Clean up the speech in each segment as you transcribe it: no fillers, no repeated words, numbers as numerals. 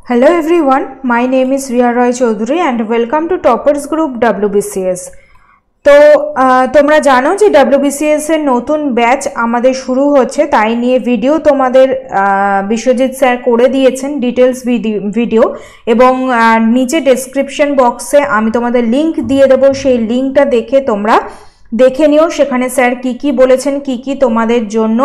Hello everyone, my name is Riya Roy Choudhury and welcome to Toppers Group WBCS। তো তোমরা জানো যে WBCS এর নতুন ব্যাচ আমাদের শুরু হচ্ছে, তাই নিয়ে ভিডিও তোমাদের বিশ্বজিৎ স্যার করে দিয়েছেন, ডিটেলস ভিডিও, এবং নিচে ডেসক্রিপশন বক্সে আমি তোমাদের লিংক দিয়ে দেবো। সেই লিংকটা দেখে তোমরা দেখে নিও, সেখানে স্যার কি বলেছেন, কি তোমাদের জন্য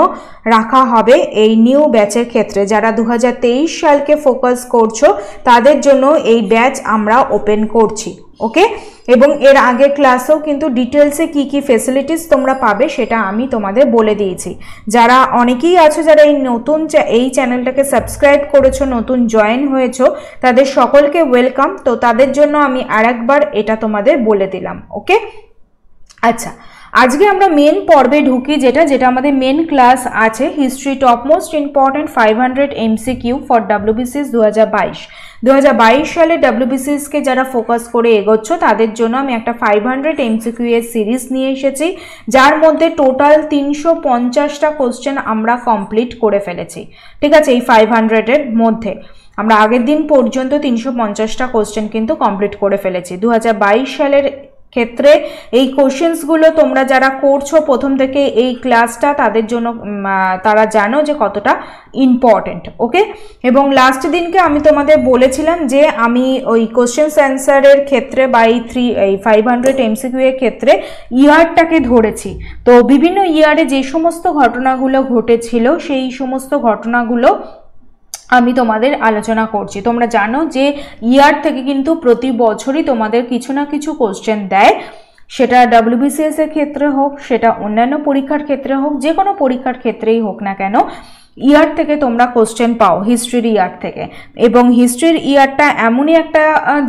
রাখা হবে এই নিউ ব্যাচের ক্ষেত্রে। যারা 2023 সালকে ফোকাস করছো তাদের জন্য এই ব্যাচ আমরা ওপেন করছি, ওকে। এবং এর আগে ক্লাসেও কিন্তু ডিটেলসে কি ফেসিলিটিস তোমরা পাবে সেটা আমি তোমাদের বলে দিয়েছি। যারা অনেকেই আছো যারা এই চ্যানেলটাকে সাবস্ক্রাইব করেছো, নতুন জয়েন হয়েছো, তাদের সকলকে ওয়েলকাম। তো তাদের জন্য আমি আরেকবার এটা তোমাদের বলে দিলাম, ওকে। আচ্ছা, আজকে আমরা মেন পর্বে ঢুকি, যেটা আমাদের মেন ক্লাস আছে, history top most important 500 MCQ for WBCS 2022 সালে WBCS কে যারা ফোকাস করে এগোচ্ছ তাদের জন্য আমি একটা 500 MCQ এর সিরিজ নিয়ে এসেছি, যার মধ্যে টোটাল 350টা কোশ্চেন আমরা কমপ্লিট করে ফেলেছি। ঠিক আছে, এই 500 এর মধ্যে আমরা আগের দিন পর্যন্ত 350টা কোশ্চেন কিন্তু কমপ্লিট করে ফেলেছি। 2022 সালের ক্ষেত্রে এই কোশ্চেন্সগুলো তোমরা যারা করছো প্রথম থেকে এই ক্লাসটা, তাদের জন্য তারা জানো যে কতটা ইম্পর্টেন্ট, ওকে। এবং লাস্ট দিনকে আমি তোমাদের বলেছিলাম যে আমি ওই কোশ্চেন্স অ্যান্সারের ক্ষেত্রে বা এই 500 MCQ এর ক্ষেত্রে ইয়ারটাকে ধরেছি। তো বিভিন্ন ইয়ারে যে সমস্ত ঘটনাগুলো ঘটেছিল সেই সমস্ত ঘটনাগুলো আমি তোমাদের আলোচনা করছি। তোমরা জানো যে ইয়ার থেকে কিন্তু প্রতি বছরই তোমাদের কিছু না কিছু কোশ্চেন দেয়, সেটা WBCS এর ক্ষেত্রে হোক, সেটা অন্যান্য পরীক্ষার ক্ষেত্রে হোক, যে কোনো পরীক্ষার ক্ষেত্রেই হোক না কেন, ইয়ার থেকে তোমরা কোশ্চেন পাও, হিস্ট্রির ইয়ার থেকে। এবং হিস্ট্রির ইয়ারটা এমনই একটা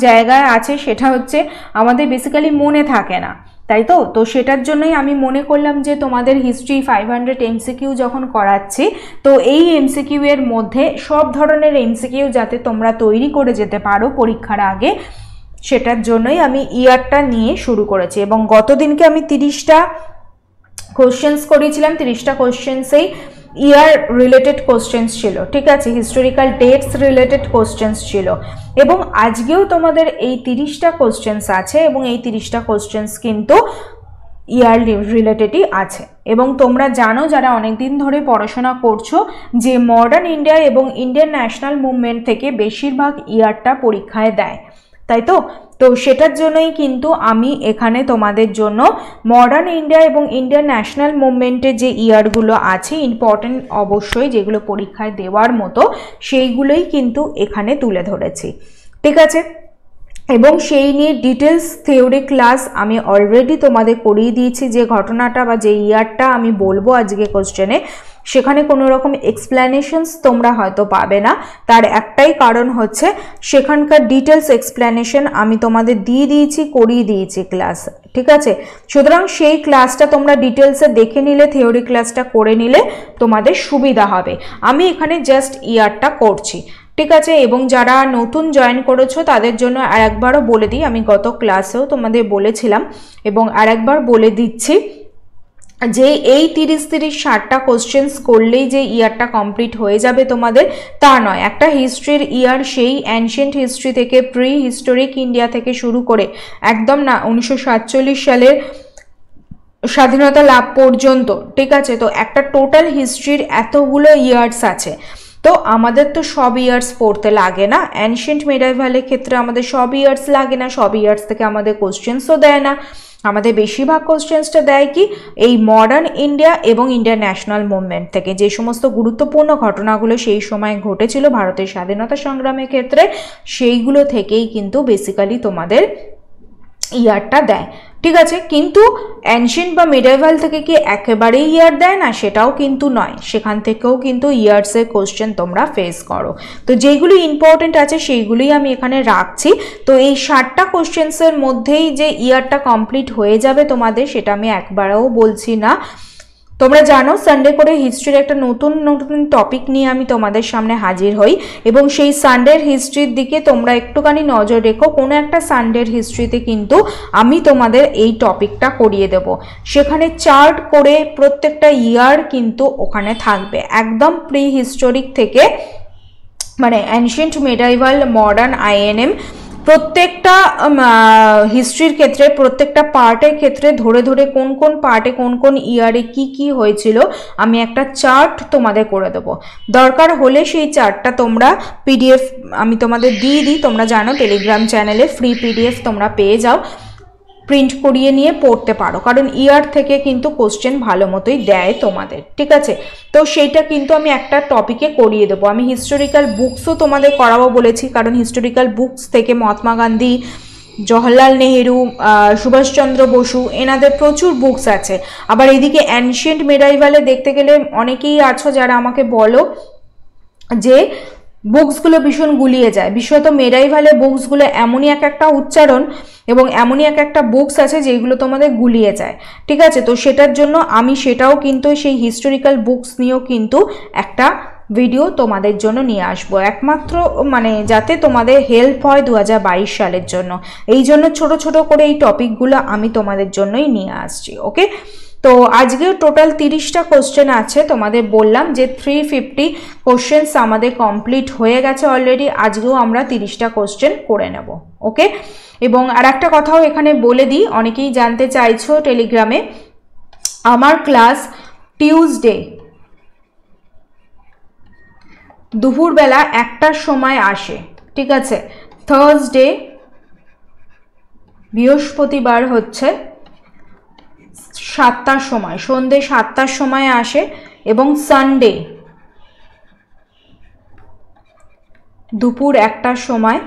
জায়গায় আছে, সেটা হচ্ছে আমাদের বেসিক্যালি মনে থাকে না, তাই তো সেটার জন্যই আমি মনে করলাম যে তোমাদের হিস্ট্রি 500 MCQ যখন করাচ্ছি, তো এই MCQ এর মধ্যে সব ধরনের MCQ যাতে তোমরা তৈরি করে যেতে পারো পরীক্ষার আগে, সেটার জন্যই আমি ইয়ারটা নিয়ে শুরু করেছি। এবং গত দিনকে আমি 30টা কোশ্চেন্স করিয়েছিলাম, 30টা কোশ্চেন্সেই ইয়ার রিলেটেড কোশ্চেন্স ছিল, ঠিক আছে, হিস্টোরিক্যাল ডেটস রিলেটেড কোশ্চেন্স ছিল। এবং আজকেও তোমাদের এই 30টা কোশ্চেন্স আছে, এবং এই 30টা কোশ্চেন্স কিন্তু ইয়ার রিলেটেডই আছে। এবং তোমরা জানো যারা অনেক দিন ধরে পড়াশোনা করছো যে মডার্ন ইন্ডিয়া এবং ইন্ডিয়ান ন্যাশনাল মুভমেন্ট থেকে বেশিরভাগ ইয়ারটা পরীক্ষায় দেয়, তাই তো সেটার জন্যই কিন্তু আমি এখানে তোমাদের জন্য মডার্ন ইন্ডিয়া এবং ইন্ডিয়ান ন্যাশনাল মুভমেন্টের যে ইয়ারগুলো আছে ইম্পর্টেন্ট, অবশ্যই যেগুলো পরীক্ষায় দেওয়ার মতো, সেইগুলোই কিন্তু এখানে তুলে ধরেছি, ঠিক আছে। এবং সেই নিয়ে ডিটেলস থিওরি ক্লাস আমি অলরেডি তোমাদের করিয়ে দিয়েছি। যে ঘটনাটা বা যে ইয়ারটা আমি বলবো আজকে কোশ্চেনে, সেখানে কোনো রকম এক্সপ্লেনেশনস তোমরা হয়তো পাবে না, তার একটাই কারণ হচ্ছে সেখানকার ডিটেলস এক্সপ্লেনেশন আমি তোমাদের দিয়ে দিয়েছি, করিয়ে দিয়েছি ক্লাস, ঠিক আছে। সুতরাং সেই ক্লাসটা তোমরা ডিটেলসে দেখে নিলে, থিওরি ক্লাসটা করে নিলে তোমাদের সুবিধা হবে। আমি এখানে জাস্ট ইয়ারটা করছি, ঠিক আছে। এবং যারা নতুন জয়েন করেছো তাদের জন্য আরেকবারও বলে দিই, আমি গত ক্লাসেও তোমাদের বলেছিলাম এবং আরেকবার বলে দিচ্ছি যে এই 30-60টা কোশ্চেন্স করলেই যে ইয়ারটা কমপ্লিট হয়ে যাবে তোমাদের, তা নয়। একটা হিস্ট্রির ইয়ার সেই অ্যানশিয়েন্ট হিস্ট্রি থেকে, প্রি হিস্টোরিক ইন্ডিয়া থেকে শুরু করে একদম না 1947 সালের স্বাধীনতা লাভ পর্যন্ত, ঠিক আছে। তো একটা টোটাল হিস্ট্রির এতগুলো ইয়ার্স আছে, তো আমাদের তো সব ইয়ার্স পড়তে লাগে না। অ্যানশিয়েন্ট মিডাইভালের ক্ষেত্রে আমাদের সব ইয়ার্স লাগে না, সব ইয়ার্স থেকে আমাদের কোশ্চেন্সও দেয় না। আমাদের বেশিরভাগ কোশ্চেন্সটা দেয় কি এই মডার্ন ইন্ডিয়া এবং ইন্ডিয়ান ন্যাশনাল মুভমেন্ট থেকে, যে সমস্ত গুরুত্বপূর্ণ ঘটনাগুলো সেই সময় ঘটেছিল ভারতের স্বাধীনতা সংগ্রামের ক্ষেত্রে, সেইগুলো থেকেই কিন্তু বেসিক্যালি তোমাদের ইয়ারটা দেয়, ঠিক আছে। কিন্তু অ্যানশিয়েন্ট বা মিডাইভাল থেকে কি একেবারেই ইয়ার দেয় না, সেটাও কিন্তু নয়, সেখান থেকেও কিন্তু ইয়ার্সের কোশ্চেন তোমরা ফেস করো। তো যেইগুলো ইম্পর্টেন্ট আছে সেইগুলোই আমি এখানে রাখছি। তো এই 60টা কোশ্চেন্সের মধ্যেই যে ইয়ারটা কমপ্লিট হয়ে যাবে তোমাদের, সেটা আমি একবারও বলছি না। তোমরা জানো সানডে করে হিস্ট্রির একটা নতুন টপিক নিয়ে আমি তোমাদের সামনে হাজির হই, এবং সেই সানডের হিস্ট্রির দিকে তোমরা একটুখানি নজর রেখো। কোনো একটা সানডের হিস্ট্রিতে কিন্তু আমি তোমাদের এই টপিকটা করিয়ে দেব, সেখানে চার্ট করে প্রত্যেকটা ইয়ার কিন্তু ওখানে থাকবে, একদম প্রি হিস্টোরিক থেকে মানে অ্যানশিয়েন্ট, মেডাইভাল, মডার্ন, আইএনএম, প্রত্যেকটা হিস্ট্রির ক্ষেত্রে প্রত্যেকটা পার্টের ক্ষেত্রে ধরে ধরে কোন কোন পার্টে কোন কোন ইয়ারে কি কি হয়েছিল আমি একটা চার্ট তোমাদের করে দেবো। দরকার হলে সেই চার্টটা তোমরা পিডিএফ আমি তোমাদের দিয়ে দিই, তোমরা জানো টেলিগ্রাম চ্যানেলে ফ্রি পিডিএফ তোমরা পেয়ে যাও, প্রিন্ট করিয়ে নিয়ে পড়তে পারো, কারণ ইয়ার থেকে কিন্তু কোশ্চেন ভালো মতোই দেয় তোমাদের, ঠিক আছে। তো সেইটা কিন্তু আমি একটা টপিকে করিয়ে দেবো। আমি হিস্টোরিক্যাল বুকসও তোমাদের করাবো বলেছি, কারণ হিস্টোরিক্যাল বুকস থেকে মহাত্মা গান্ধী, জওহরলাল নেহেরু, সুভাষচন্দ্র বসু, এনাদের প্রচুর বুকস আছে। আবার এদিকে অ্যানশিয়েন্ট মেডাইভালে দেখতে গেলে অনেকেই আছো যারা আমাকে বলো যে বুকসগুলো ভীষণ গুলিয়ে যায়, বিশেষত মেডাইভালে বুকসগুলো এমনই এক একটা উচ্চারণ এবং এমনই এক একটা বুকস আছে যেগুলো তোমাদের গুলিয়ে যায়, ঠিক আছে। তো সেটার জন্য আমি সেটাও কিন্তু সেই হিস্টোরিক্যাল বুকস নিয়েও কিন্তু একটা ভিডিও তোমাদের জন্য নিয়ে আসবো, একমাত্র মানে যাতে তোমাদের হেল্প হয় 2022 সালের জন্য। এই জন্য ছোট ছোট করে এই টপিকগুলো আমি তোমাদের জন্যই নিয়ে আসছি, ওকে। তো আজকেও টোটাল 30টা কোশ্চেন আছে, তোমাদের বললাম যে 350 কোশ্চেন্স আমাদের কমপ্লিট হয়ে গেছে অলরেডি, আজকেও আমরা 30টা কোশ্চেন করে নেব, ওকে। এবং আর একটা কথাও এখানে বলে দিই, অনেকেই জানতে চাইছো টেলিগ্রামে, আমার ক্লাস টিউসডে দুপুরবেলা 1টার সময় আসে, ঠিক আছে। থার্সডে, বৃহস্পতিবার হচ্ছে 7টার সময়, সন্ধ্যে 7টার সময় আসে, এবং সানডে দুপুর 1টার সময়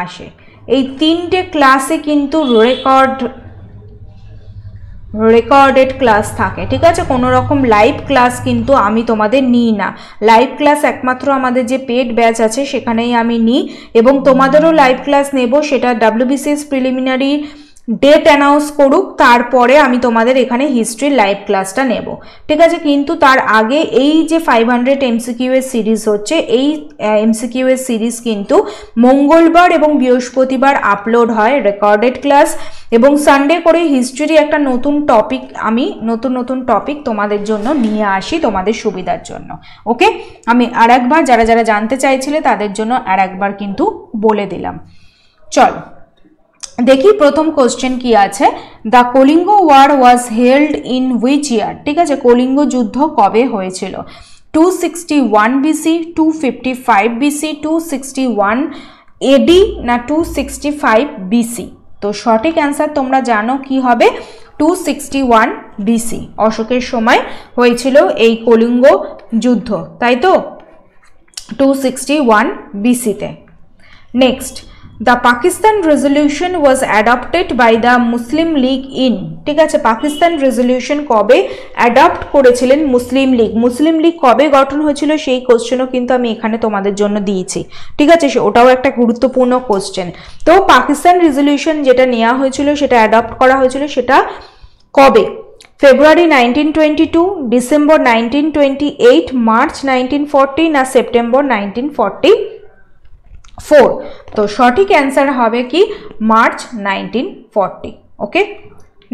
আসে। এই 3টে ক্লাসে কিন্তু রেকর্ডেড ক্লাস থাকে, ঠিক আছে। কোনো রকম লাইভ ক্লাস কিন্তু আমি তোমাদের নিই না, লাইভ ক্লাস একমাত্র আমাদের যে পেড ব্যাচ আছে সেখানেই আমি নিই, এবং তোমাদেরও লাইভ ক্লাস নেব, সেটা WBCS প্রিলিমিনারি ডেট অ্যানাউন্স করুক, তারপরে আমি তোমাদের এখানে হিস্ট্রির লাইভ ক্লাসটা নেব, ঠিক আছে। কিন্তু তার আগে এই যে 500 MCQ এর সিরিজ হচ্ছে, এই MCQ এর সিরিজ কিন্তু মঙ্গলবার এবং বৃহস্পতিবার আপলোড হয় রেকর্ডেড ক্লাস, এবং সানডে করে হিস্ট্রির একটা নতুন টপিক আমি নতুন টপিক তোমাদের জন্য নিয়ে আসি তোমাদের সুবিধার জন্য, ওকে। আমি আর একবার যারা যারা জানতে চাইছিলে তাদের জন্য আর একবার কিন্তু বলে দিলাম। চল দেখি প্রথম কোশ্চেন কি আছে। The Kalinga war was held in which year, ঠিক আছে। কলিঙ্গ যুদ্ধ কবে হয়েছিল? 261 BC, 255 BC, 261 AD না 265 BC? তো সঠিক অ্যান্সার তোমরা জানো কি হবে, 261 BC অশোকের সময় হয়েছিল এই কলিঙ্গ যুদ্ধ, তাই তো, 261 BC তে। Next, The Pakistan resolution was adopted by the Muslim League in, ঠিক আছে। পাকিস্তান রেজলিউশন কবে অ্যাডপ্ট করেছিলেন মুসলিম লীগ? মুসলিম লীগ কবে গঠন হয়েছিল সেই কোশ্চেনও কিন্তু আমি এখানে তোমাদের জন্য দিয়েছি, ঠিক আছে। ওটাও একটা গুরুত্বপূর্ণ কোশ্চেন। তো পাকিস্তান রেজলিউশন যেটা নেওয়া হয়েছিল, সেটা অ্যাডপ্ট করা হয়েছিল, সেটা কবে? ফেব্রুয়ারি 1922, ডিসেম্বর 1928, মার্চ 1940 না সেপ্টেম্বর 1944? তো সঠিক অ্যান্সার হবে কি March 1940, okay.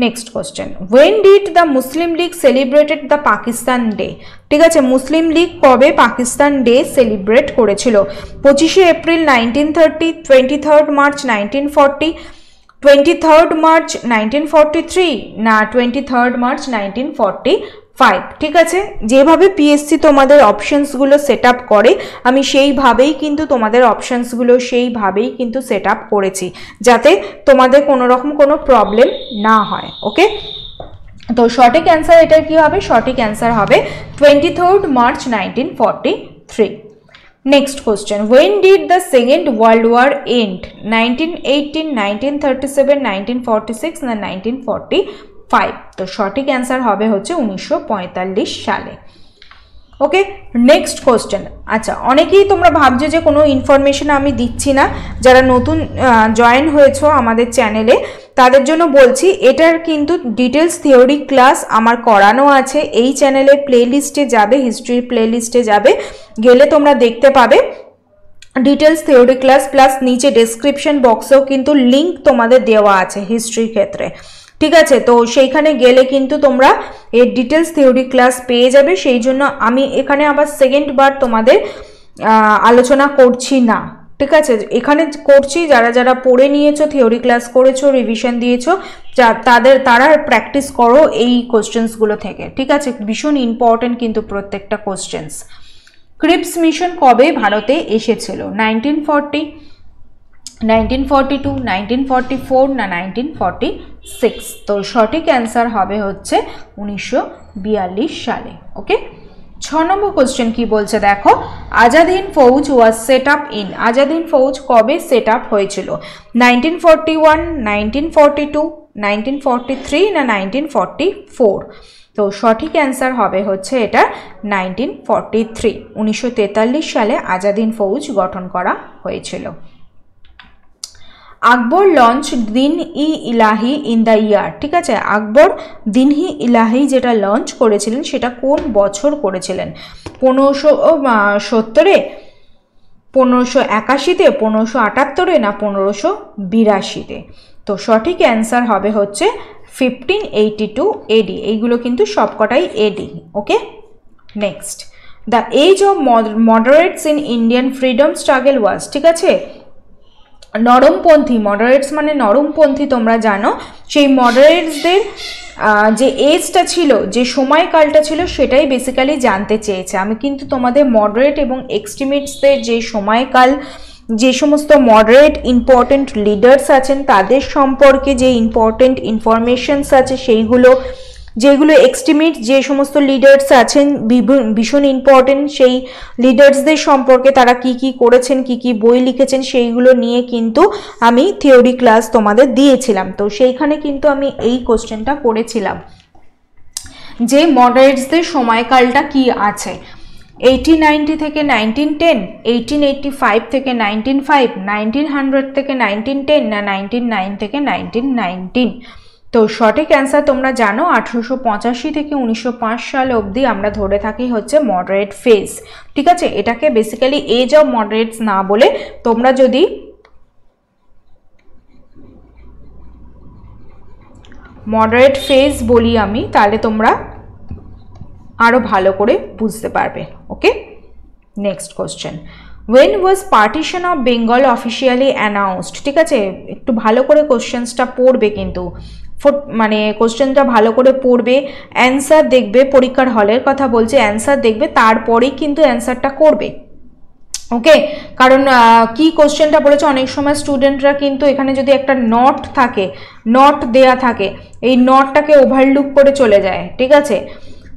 Next question, when did the Muslim League celebrated the Pakistan Day? ঠিক আছে, মুসলিম লীগ কবে পাকিস্তান ডে সেলিব্রেট করেছিল? 25শে April 1930, 23rd March 1940, 23rd March 1943 না 23rd মার্চ 1945? ঠিক আছে, যেভাবে পিএসসি তোমাদের অপশনসগুলো সেট আপ করে আমি সেইভাবেই কিন্তু তোমাদের অপশনসগুলো সেইভাবেই কিন্তু সেট আপ করেছি, যাতে তোমাদের কোনো রকম কোনো প্রবলেম না হয়, ওকে। তো সঠিক অ্যান্সার এটা কি হবে? সঠিক অ্যান্সার হবে 23rd March 1943। Next question, when did the Second World War end? 1918, 1937, 1946 না 1945? তো সঠিক অ্যান্সার হবে হচ্ছে 1945 সালে, ওকে। নেক্সট কোশ্চেন, আচ্ছা অনেকেই তোমরা ভাবছো যে কোনো ইনফরমেশন আমি দিচ্ছি না, যারা নতুন জয়েন হয়েছো আমাদের চ্যানেলে তাদের জন্য বলছি, এটার কিন্তু ডিটেলস থিওরি ক্লাস আমার করানো আছে, এই চ্যানেলের প্লেলিস্টে যাবে, হিস্ট্রির প্লেলিস্টে যাবে, গেলে তোমরা দেখতে পাবে ডিটেলস থিওরি ক্লাস, প্লাস নিচে ডেসক্রিপশন বক্সেও কিন্তু লিঙ্ক তোমাদের দেওয়া আছে হিস্ট্রির ক্ষেত্রে, ঠিক আছে। তো সেইখানে গেলে কিন্তু তোমরা এর ডিটেলস থিওরি ক্লাস পেয়ে যাবে। সেই জন্য আমি এখানে আবার সেকেন্ড বার তোমাদের আলোচনা করছি না, ঠিক আছে। এখানে করছি যারা যারা পড়ে নিয়েছো, থিওরি ক্লাস করেছো, রিভিশন দিয়েছো, তারা প্র্যাকটিস করো এই কোশ্চেন্সগুলো থেকে, ঠিক আছে। ভীষণ ইম্পর্টেন্ট কিন্তু প্রত্যেকটা কোশ্চেন্স। ক্রিপস মিশন কবে ভারতে এসেছিল? 1940, 1942, 1944 না 1946? তো সঠিক অ্যান্সার হবে হচ্ছে 1942 সালে। ওকে, 6 নম্বর কোশ্চেন কি বলছে দেখো, Azad Hind Fauj was set up in. Azad Hind Fauj কবে সেট আপ হয়েছিল? 1941, 1942, 1943 না 1944? তো সঠিক অ্যান্সার হবে হচ্ছে এটা 1943। 1943 সালে আজাদ হিন্দ ফৌজ গঠন করা হয়েছিল। আকবর লঞ্চ দিন ই ইলাহি ইন দ্য ইয়ার, ঠিক আছে। আকবর দিন ই ইলাহি যেটা লঞ্চ করেছিলেন সেটা কোন বছর করেছিলেন? 1570-এ, 1581-তে, 1578-এ না 1582-তে? তো সঠিক অ্যান্সার হবে হচ্ছে 1582 AD। এইগুলো কিন্তু সবকটাই AD। Okay, next, the age of moderates in Indian freedom struggle was, ঠিক আছে। নরমপন্থী, মডারেটস মানে নরমপন্থী, তোমরা জানো। সেই মডারেটসদের যে এজটা ছিল, যে সময়কালটা ছিল, সেটাই বেসিক্যালি জানতে চেয়েছে। আমি কিন্তু তোমাদের মডারেট এবং এক্সট্রিমিস্টদের যে সময়কাল, যে সমস্ত মডারেট ইম্পর্টেন্ট লিডার্স আছেন তাদের সম্পর্কে যে ইম্পর্টেন্ট ইনফরমেশনস আছে সেইগুলো, যেগুলো এক্সট্রিমিস্ট যে সমস্ত লিডার্স আছেন ভীষণ ইম্পর্টেন্ট, সেই লিডার্সদের সম্পর্কে তারা কি কি করেছেন, কি কি বই লিখেছেন, সেইগুলো নিয়ে কিন্তু আমি থিওরি ক্লাস তোমাদের দিয়েছিলাম। তো সেইখানে কিন্তু আমি এই কোশ্চেনটা করেছিলাম যে মডারেটসদের সময়কালটা কি আছে। 1890 থেকে 1910, 1885 থেকে 1905, 1900 থেকে 1910 না 1909 থেকে 1919? তো সঠিক অ্যান্সার তোমরা জানো 1885 থেকে 1905 সাল অবধি আমরা ধরে থাকি হচ্ছে মডারেট ফেজ, ঠিক আছে। এটাকে বেসিক্যালি এজ অফ মডারেটস না বলে তোমরা যদি মডারেট ফেজ বলি আমি, তাহলে তোমরা আরো ভালো করে বুঝতে পারবে। Okay, next question, when was partition of Bengal officially announced? ঠিক আছে, একটু ভালো করে কোশ্চেন্সটা পড়বে কিন্তু, মানে কোশ্চেনটা ভালো করে পড়বে, অ্যান্সার দেখবে, পরীক্ষার হলের কথা বলছে, অ্যান্সার দেখবে, তারপরেই কিন্তু অ্যান্সারটা করবে। ওকে, কারণ কি কোশ্চেনটা বলেছে, অনেক সময় স্টুডেন্টরা কিন্তু এখানে যদি একটা নট থাকে, নট দেয়া থাকে, এই নটটাকে ওভারলুক করে চলে যায়, ঠিক আছে।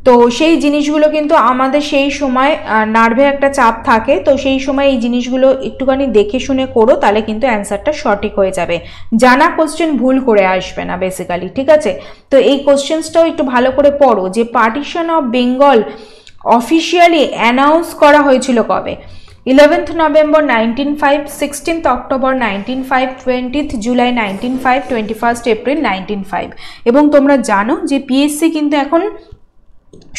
তো সেই জিনিসগুলো কিন্তু আমাদের সেই সময় নার্ভে একটা চাপ থাকে, তো সেই সময় এই জিনিসগুলো একটুখানি দেখে শুনে করো, তাহলে কিন্তু অ্যান্সারটা সঠিক হয়ে যাবে। জানা কোশ্চেন ভুল করে আসবে না বেসিক্যালি, ঠিক আছে। তো এই কোশ্চেন্সটাও একটু ভালো করে পড়ো যে partition of Bengal officially announce করা হয়েছিল কবে? 11th November 1905, 16th October 1905, 20th July 1905, 21st April 1905? এবং তোমরা জানো যে পিএসসি কিন্তু এখন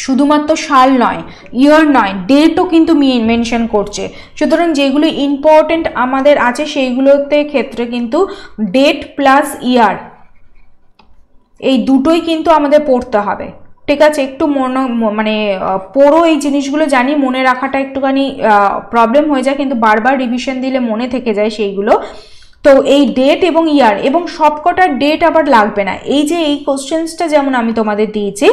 শুধুমাত্র সাল নয়, ইয়ার নয়, ডেটও কিন্তু মেনশন করছে। সুতরাং যেগুলো ইম্পর্টেন্ট আমাদের আছে সেইগুলোতে ক্ষেত্রে কিন্তু ডেট প্লাস ইয়ার এই দুটোই কিন্তু আমাদের পড়তে হবে, ঠিক আছে। একটু মানে পড়ো এই জিনিসগুলো, জানি মনে রাখাটা একটুখানি প্রবলেম হয়ে যায়, কিন্তু বারবার রিভিশন দিলে মনে থেকে যায় সেইগুলো। তো এই ডেট এবং ইয়ার, এবং সবকটা ডেট আবার লাগবে না। এই যে এই কোশ্চেন্সটা যেমন আমি তোমাদের দিয়েছি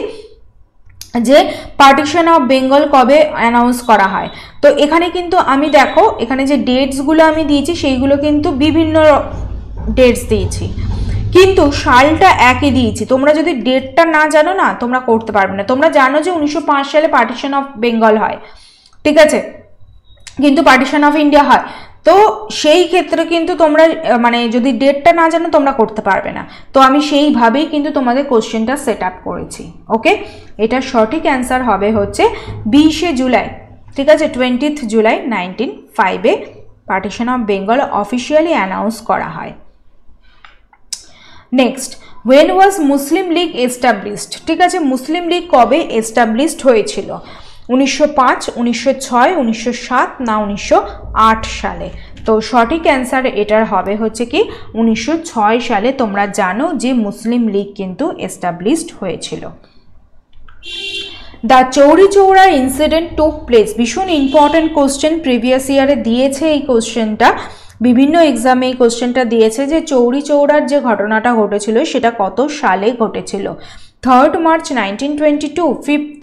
যে পার্টিশন অফ বেঙ্গল কবে অ্যানাউন্স করা হয়, তো এখানে কিন্তু আমি দেখো এখানে যে ডেটসগুলো আমি দিয়েছি সেইগুলো কিন্তু বিভিন্ন ডেটস দিয়েছি, কিন্তু সালটা একই দিয়েছি। তোমরা যদি ডেটটা না জানো না, তোমরা করতে পারবে না। তোমরা জানো যে 1905 সালে পার্টিশন অফ বেঙ্গল হয়, ঠিক আছে, কিন্তু পার্টিশন অফ ইন্ডিয়া হয়। তো সেই ক্ষেত্রে কিন্তু তোমরা মানে যদি ডেটটা না জানো তোমরা করতে পারবে না। তো আমি সেইভাবেই কিন্তু তোমাদের কোশ্চেনটা সেট আপ করেছি। ওকে, এটা সঠিক অ্যান্সার হবে হচ্ছে 20শে জুলাই, ঠিক আছে, 20th July 1905-এ partition of Bengal officially announce করা হয়। Next, when was Muslim League established? ঠিক আছে, মুসলিম লীগ কবে এস্টাবলিশড হয়েছিল? 1905, 1906, 1907 না 1908 সালে? তো সঠিক অ্যান্সার এটার হবে হচ্ছে কি 1906 সালে। তোমরা জানো যে মুসলিম লীগ কিন্তু এস্টাবলিশড হয়েছিল। The Chauri Chaura incident took place, ভীষণ ইম্পর্টেন্ট কোশ্চেন, প্রিভিয়াস ইয়ারে দিয়েছে এই কোশ্চেনটা, বিভিন্ন এক্সামে এই কোশ্চেনটা দিয়েছে যে চৌরি চৌরার যে ঘটনাটা ঘটেছিল সেটা কত সালে ঘটেছিল। 3rd March 1922, 5th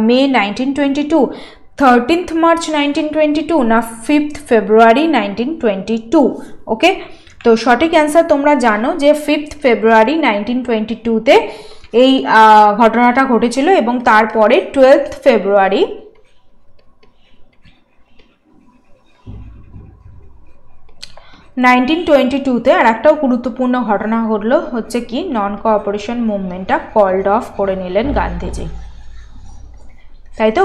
May 1922, 13th March 1922 না 5th February 1922। ওকে, তো সঠিক অ্যান্সার তোমরা জানো যে 5th February 1922-তে এই ঘটনাটা ঘটেছিল এবং তারপরে 12th February 1922-তে আর একটাও গুরুত্বপূর্ণ ঘটনা ঘটলো, হচ্ছে কি নন কোঅপারেশন মুভমেন্টটা কল্ড অফ করে নিলেন গান্ধীজি, তাই তো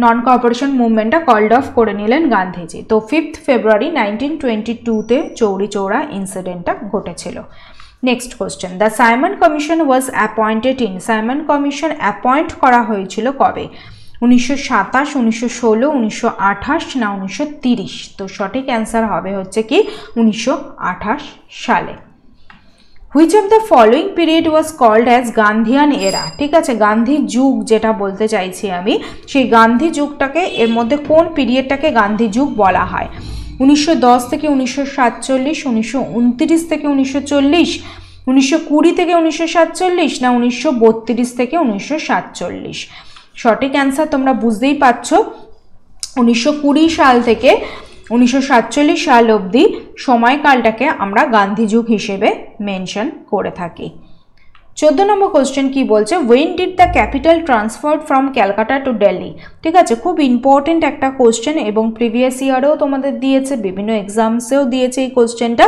নন কোঅপারেশন মুভমেন্টটা কল্ড অফ করে নিলেন গান্ধীজি। তো 5th February 1922-তে চৌরি চৌরা ইনসিডেন্টটা ঘটেছিল। Next question, the Simon commission was appointed in, Simon commission appoint করা হয়েছিল কবে? 1927, 1916, 1928 না 1930? তো সঠিক অ্যান্সার হবে হচ্ছে কি 1928 সালে। Which of the following period was called as Gandhian era? ঠিক আছে, গান্ধী যুগ যেটা বলতে চাইছি আমি, সেই গান্ধী যুগটাকে, এর মধ্যে কোন পিরিয়ডটাকে গান্ধী যুগ বলা হয়? 1910 থেকে 1947, 1929 থেকে 1940, 1920 থেকে 1947 না 1932 থেকে 1947? সঠিক অ্যান্সার তোমরা বুঝতেই পারছো, 1920 সাল থেকে 1947 সাল অবধি সময়কালটাকে আমরা গান্ধী যুগ হিসেবে মেনশন করে থাকি। 14 নম্বর কোশ্চেন কি বলছে, when did the capital transferred from Calcutta to Delhi? ঠিক আছে, খুব ইম্পর্টেন্ট একটা কোশ্চেন এবং প্রিভিয়াস ইয়ারেও তোমাদের দিয়েছে, বিভিন্ন এক্সামসেও দিয়েছে এই কোশ্চেনটা,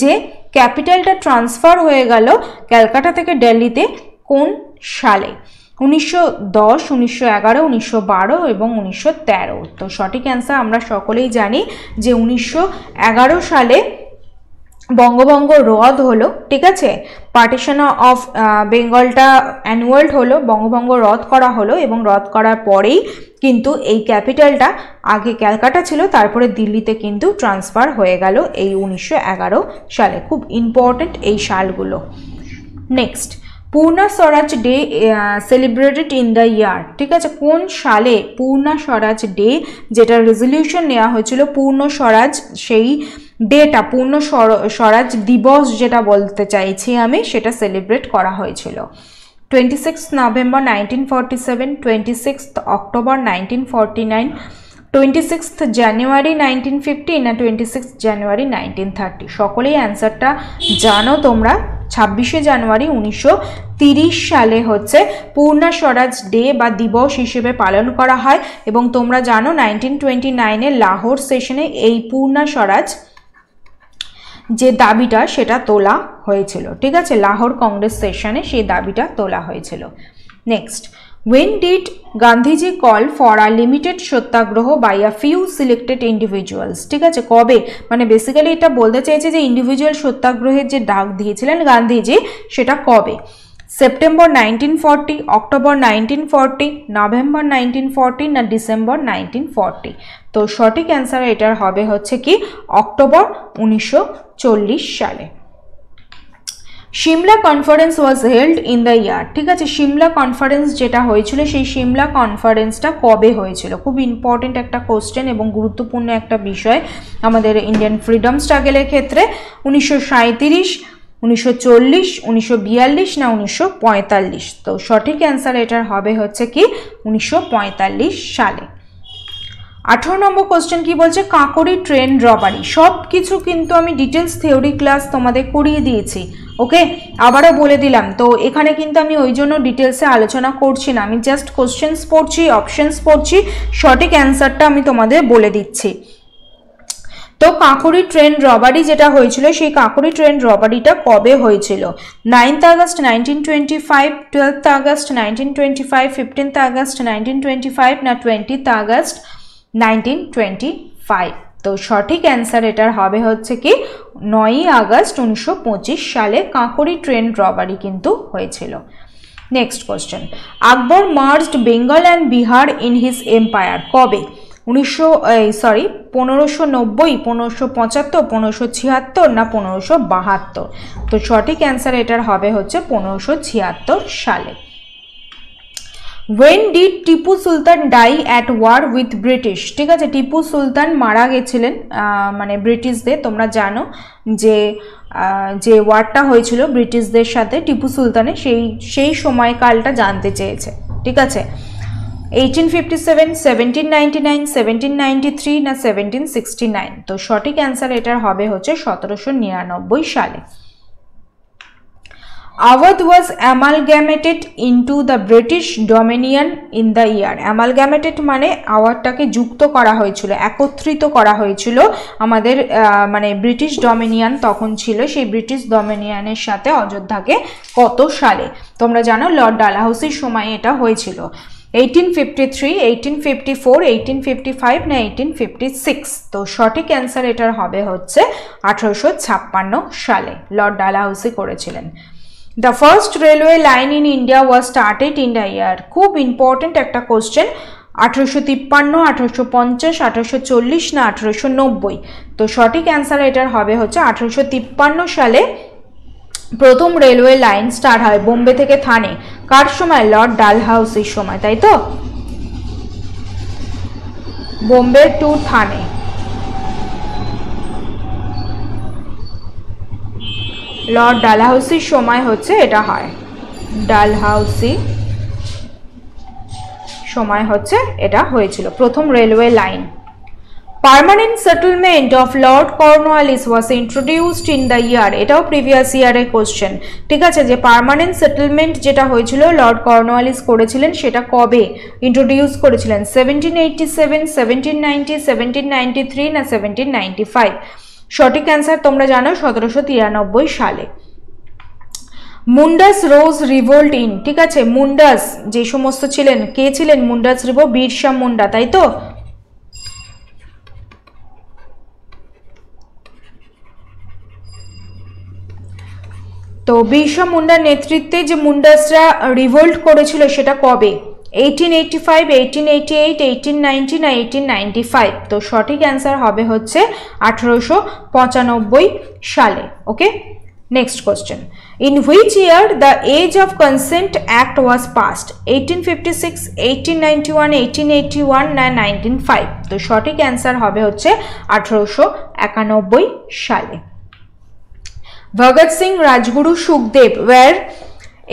যে ক্যাপিটালটা ট্রান্সফার হয়ে গেল ক্যালকাটা থেকে দিল্লিতে কোন সালে? 1910, 1911, 1912 এবং 1913। তো সঠিক অ্যান্সার আমরা সকলেই জানি যে 1911 সালে বঙ্গভঙ্গ রদ হলো, ঠিক আছে, পার্টিশন অফ বেঙ্গলটা অ্যানুয়ালড হলো, বঙ্গভঙ্গ রদ করা হলো এবং রদ করার পরেই কিন্তু এই ক্যাপিটালটা, আগে ক্যালকাটা ছিল তারপরে দিল্লিতে কিন্তু ট্রান্সফার হয়ে গেল এই 1911 সালে। খুব ইম্পর্টেন্ট এই সালগুলো। Next, Purna Swaraj day celebrated in the year? ঠিক আছে, কোন সালে পূর্ণা স্বরাজ ডে, যেটা রেজলিউশন নেওয়া হয়েছিল পূর্ণ স্বরাজ, সেই ডেটা পূর্ণ স্বরাজ দিবস যেটা বলতে চাইছি আমি, সেটা সেলিব্রেট করা হয়েছিল? 26 নভেম্বর 1947, 26 অক্টোবর 1949, 26 জানুয়ারি 1950 না 26 জানুয়ারি 1930? সকলেই অ্যান্সারটা জানো তোমরা। 26শে জানুয়ারি 1930 সালে হচ্ছে পূর্ণা স্বরাজ ডে বা দিবস হিসেবে পালন করা হয় এবং তোমরা জানো 1929-এ লাহোর সেশনে এই পূর্ণা স্বরাজ যে দাবিটা সেটা তোলা হয়েছিল। ঠিক আছে, লাহোর কংগ্রেস সেশনে সেই দাবিটা তোলা হয়েছিল। Next, when did Gandhiji call for a limited satyagraha by a few selected individuals? ঠিক আছে, কবে, মানে বেসিক্যালি এটা বলতে চাইছে যে ইন্ডিভিজুয়াল সত্যাগ্রহের যে ডাক দিয়েছিলেন গান্ধীজি সেটা কবে? সেপ্টেম্বর 1940, অক্টোবর 1940, নভেম্বর 1940 না ডিসেম্বর 1940? তো সঠিক অ্যান্সার এটার হবে হচ্ছে কি অক্টোবর 1940 সালে। Shimla conference was held in the year? ঠিক আছে, সিমলা কনফারেন্স যেটা হয়েছিল সেই সিমলা কনফারেন্সটা কবে হয়েছিল? খুব ইম্পর্টেন্ট একটা কোশ্চেন এবং গুরুত্বপূর্ণ একটা বিষয় আমাদের ইন্ডিয়ান ফ্রিডম স্ট্রাগলের ক্ষেত্রে। 1937, 1940, 1942 না 1945? তো সঠিক অ্যান্সার এটার হবে হচ্ছে কি 1945 সালে। 18 নম্বর কোশ্চেন কি বলছে, কাকোরি ট্রেন রবারি? সব কিছু কিন্তু আমি ডিটেলস থিওরি ক্লাস তোমাদের করিয়ে দিয়েছি, ওকে, আবারও বলে দিলাম। তো এখানে কিন্তু আমি ওই জন্য ডিটেলসে আলোচনা করছি না, আমি জাস্ট কোশ্চেন্স পড়ছি, অপশনস পড়ছি, সঠিক অ্যান্সারটা আমি তোমাদের বলে দিচ্ছি। তো কাকোরি ট্রেন রবারি যেটা হয়েছিল, সেই কাকোরি ট্রেন রবারিটা কবে হয়েছিল? 9th August 1925, 12th August 1925, 15th August 1925 না 20th August 1925? তো সঠিক অ্যান্সার এটার হবে হচ্ছে কি 9ই আগস্ট 1925 সালে কাকোরি ট্রেন রবারি কিন্তু হয়েছিল। Next question, Akbar merged Bengal and Bihar in his empire? কবে? 1590, 1575, 1576 না 1572? তো সঠিক অ্যান্সার এটার হবে হচ্ছে 1576 সালে। When did Tipu Sultan die at war with British? ঠিক আছে, টিপু সুলতান মারা গেছিলেন মানে ব্রিটিশদের। তোমরা জানো যে ওয়ারটা হয়েছিল ব্রিটিশদের সাথে টিপু সুলতানের, সেই সময়কালটা জানতে চেয়েছে। ঠিক আছে, 1857, 1799, 1793 না 1769? তো সঠিক অ্যান্সার এটার হবে হচ্ছে 1799 সালে। Awadh was amalgamated into the British Dominion in the year. Amalgamated মানে আওয়াধটাকে যুক্ত করা হয়েছিল, একত্রিত করা হয়েছিল আমাদের মানে ব্রিটিশ ডমিনিয়ন তখন ছিল, সেই ব্রিটিশ ডমিনিয়নের সাথে অযোধ্যাকে কত সালে? তোমরা জানো লর্ড ডালহাউসির সময় এটা হয়েছিল। 1853, 1854, 1855 না 1856? তো সঠিক অ্যান্সার এটার হবে হচ্ছে 1856 সালে লর্ড ডালহাউসি করেছিলেন। The first railway line in India was started in the year. খুব ইম্পর্টেন্ট একটা কোশ্চেন। 1853, 1850, 1840 না 1890? তো সঠিক অ্যান্সার এটার হবে হচ্ছে 1853 সালে প্রথম রেলওয়ে লাইন স্টার্ট হয় বোম্বে থেকে থানে। কার সময়? লর্ড ডালহাউসির সময়, তাই তো? বোম্বে টু থানে। লর্ড ডালহাউসির সময় হচ্ছে এটা হয়, ডালহাউসি সময় হচ্ছে এটা হয়েছিল প্রথম railway line. Permanent settlement of Lord Cornwallis was introduced in the ইয়ার। এটাও প্রিভিয়াস ইয়ারের কোশ্চেন। ঠিক আছে, যে পার্মানেন্ট সেটেলমেন্ট যেটা হয়েছিল লর্ড কর্নওয়ালিস করেছিলেন সেটা কবে ইন্ট্রোডিউস করেছিলেন? 1787, 1790, 1793 না 1795? সঠিক অ্যান্সার তোমরা জানো 1793 সালে। Mundus rose revolt in. ঠিক আছে, মুন্ডাস যে সমস্ত ছিলেন, কে ছিলেন মুন্ডাস রিভোল্ট? বিরসা মুন্ডা, তাই তো? তো বিরসা মুন্ডার নেতৃত্বে যে মুন্ডাসরা রিভোল্ট করেছিল সেটা কবে? 1885, 1888, 1890 না 1895? তো সঠিক অ্যান্সার হবে হচ্ছে 1895 সালে। Okay, next question. In which year the age of consent act was passed? 1856, 1891, 1881 না 1905? তো সঠিক অ্যান্সার হবে হচ্ছে 1891 সালে। Bhagat Singh, Rajguru, Sukhdev were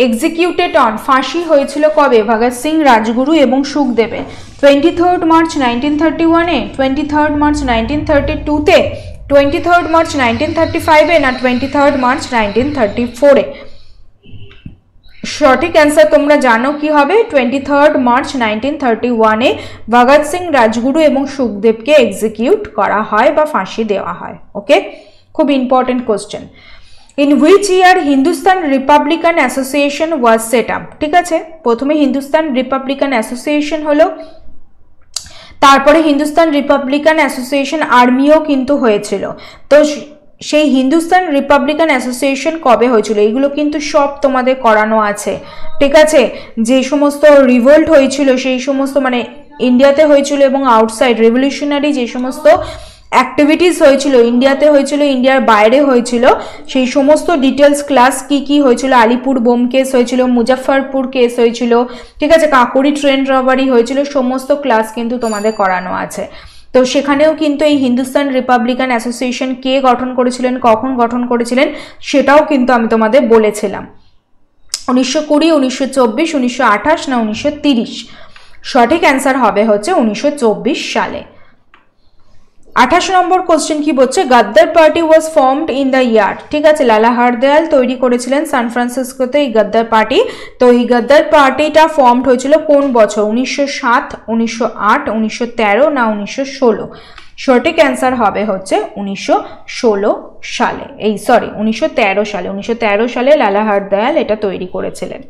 executed on. ফাঁসি হয়েছিল কবে ভগৎ সিং, রাজগুরু এবং সুখদেবের? 23 মার্চ 1931-এ, 23 মার্চ 1932-তে, 23 মার্চ 1935-এ না 23 মার্চ 1934-এ? সঠিক অ্যান্সার তোমরা জানো কি হবে? 23 মার্চ 1931-এ ভগৎ সিং, রাজগুরু এবং সুখদেবকে এক্সিকিউট করা হয় বা ফাঁসি দেওয়া হয়। ওকে, খুব important question. In which year Hindustan Republican association was set up? ঠিক আছে, প্রথমে হিন্দুস্তান রিপাবলিকান অ্যাসোসিয়েশন হলো, তারপরে হিন্দুস্তান রিপাবলিকান অ্যাসোসিয়েশন আর্মিও কিন্তু হয়েছিল। তো সেই হিন্দুস্তান রিপাবলিকান অ্যাসোসিয়েশন কবে হয়েছিল এগুলো কিন্তু সব তোমাদের করানো আছে। ঠিক আছে, যে সমস্ত রিভোল্ট হয়েছিল সেই সমস্ত মানে ইন্ডিয়াতে হয়েছিল এবং আউটসাইড রেভলিউশনারি যে সমস্ত অ্যাক্টিভিটিস হয়েছিল, ইন্ডিয়াতে হয়েছিল, ইন্ডিয়ার বাইরে হয়েছিল, সেই সমস্ত ডিটেলস ক্লাস কি কি হয়েছিল। আলিপুর বোম কেস হয়েছিল, মুজাফফরপুর কেস হয়েছিল, ঠিক আছে, কাকোরি ট্রেন রবারি হয়েছিল, সমস্ত ক্লাস কিন্তু তোমাদের করানো আছে। তো সেখানেও কিন্তু এই হিন্দুস্তান রিপাবলিকান অ্যাসোসিয়েশন কে গঠন করেছিলেন, কখন গঠন করেছিলেন সেটাও কিন্তু আমি তোমাদের বলেছিলাম। 1920, 1924, 1928 না 1930? সঠিক অ্যান্সার হবে হচ্ছে 1924 সালে। 28 নম্বর কোশ্চেন কি বলছে? Ghadar Party was formed in the year. ঠিক আছে, লালা হারদয়াল তৈরি করেছিলেন সান ফ্রান্সিসকোতে এই গদ্দার পার্টি। তো এই গদ্দার পার্টিটা ফর্মড হয়েছিল কোন বছর? 1907, 1908, 1913 না 1916? সঠিক অ্যান্সার হবে হচ্ছে 1916 সালে, 1913 সালে। 1913 সালে লালা হারদয়াল এটা তৈরি করেছিলেন।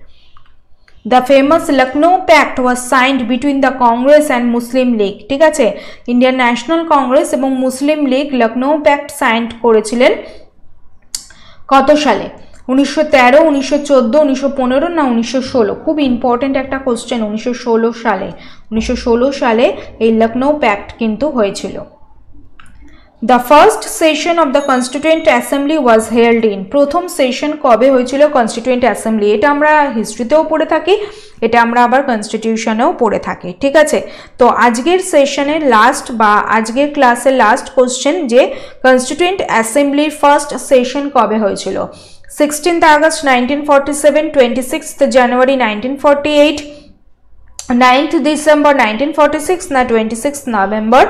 The famous Lucknow Pact was signed between the Congress and Muslim League. ঠিক আছে, ইন্ডিয়ান ন্যাশনাল কংগ্রেস এবং মুসলিম লীগ লখনৌ প্যাক্ট সাইন করেছিলেন কত সালে? 1913, 1914, 1915 না 1916? খুব ইম্পর্টেন্ট একটা কোশ্চেন। 1916 সালে। 1916 সালে এই লখনৌ প্যাক্ট কিন্তু হয়েছিল। The first session of the constituent assembly was held in, প্রথম সেশন কবে হয়েছিল কনস্টিটিউয়েন্ট অ্যাসেম্বলি, এটা আমরা হিস্ট্রিতেও পড়ে থাকি, এটা আমরা আবার কনস্টিটিউশনেও পড়ে থাকি, ঠিক আছে। তো আজকের সেশনের লাস্ট বা আজকের ক্লাসের লাস্ট কোশ্চেন যে কনস্টিটিউয়েন্ট অ্যাসেম্বলির ফার্স্ট সেশন কবে হয়েছিল, 16th August 1947, 26th January 1948, 9th December 1946 না 26th November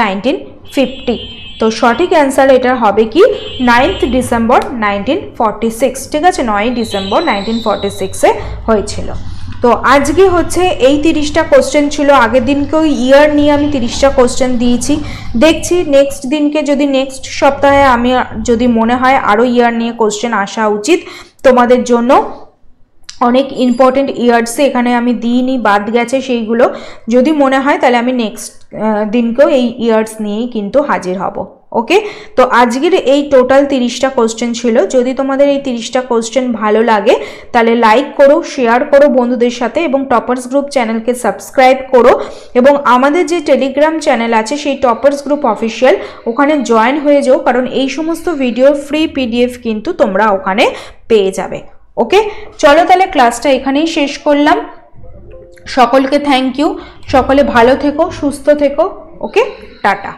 1950। তো সঠিক অ্যান্সার এটা হবে কি 9th December 1946, ঠিক আছে, 9 ডিসেম্বর 1946 এ হয়েছিল। তো আজকে হচ্ছে এই 30টা কোশ্চেন ছিল, আগের দিনকেও ইয়ার নিয়ে আমি 30টা কোশ্চেন দিয়েছি, দেখছি নেক্সট দিনকে যদি নেক্সট সপ্তাহে আমি যদি মনে হয় আরও ইয়ার নিয়ে কোশ্চেন আসা উচিত তোমাদের জন্য, অনেক ইম্পর্টেন্ট ইয়ার্সে এখানে আমি দিইনি, বাদ গেছে সেইগুলো, যদি মনে হয় তাহলে আমি নেক্সট দিনকেও এই ইয়ার্স নিয়েই কিন্তু হাজির হব। ওকে, তো আজকের এই টোটাল 30টা কোশ্চেন ছিল। যদি তোমাদের এই 30টা কোশ্চেন ভালো লাগে তাহলে লাইক করো, শেয়ার করো বন্ধুদের সাথে, এবং টপার্স গ্রুপ চ্যানেলকে সাবস্ক্রাইব করো, এবং আমাদের যে টেলিগ্রাম চ্যানেল আছে সেই টপার্স গ্রুপ অফিসিয়াল, ওখানে জয়েন হয়ে যাও, কারণ এই সমস্ত ভিডিওর ফ্রি পিডিএফ কিন্তু তোমরা ওখানে পেয়ে যাবে। ওকে, চলো তাহলে ক্লাসটা এখানেই শেষ করলাম। সকলকে থ্যাংক ইউ, সকলে ভালো থেকো, সুস্থ থেকো। ওকে, টাটা।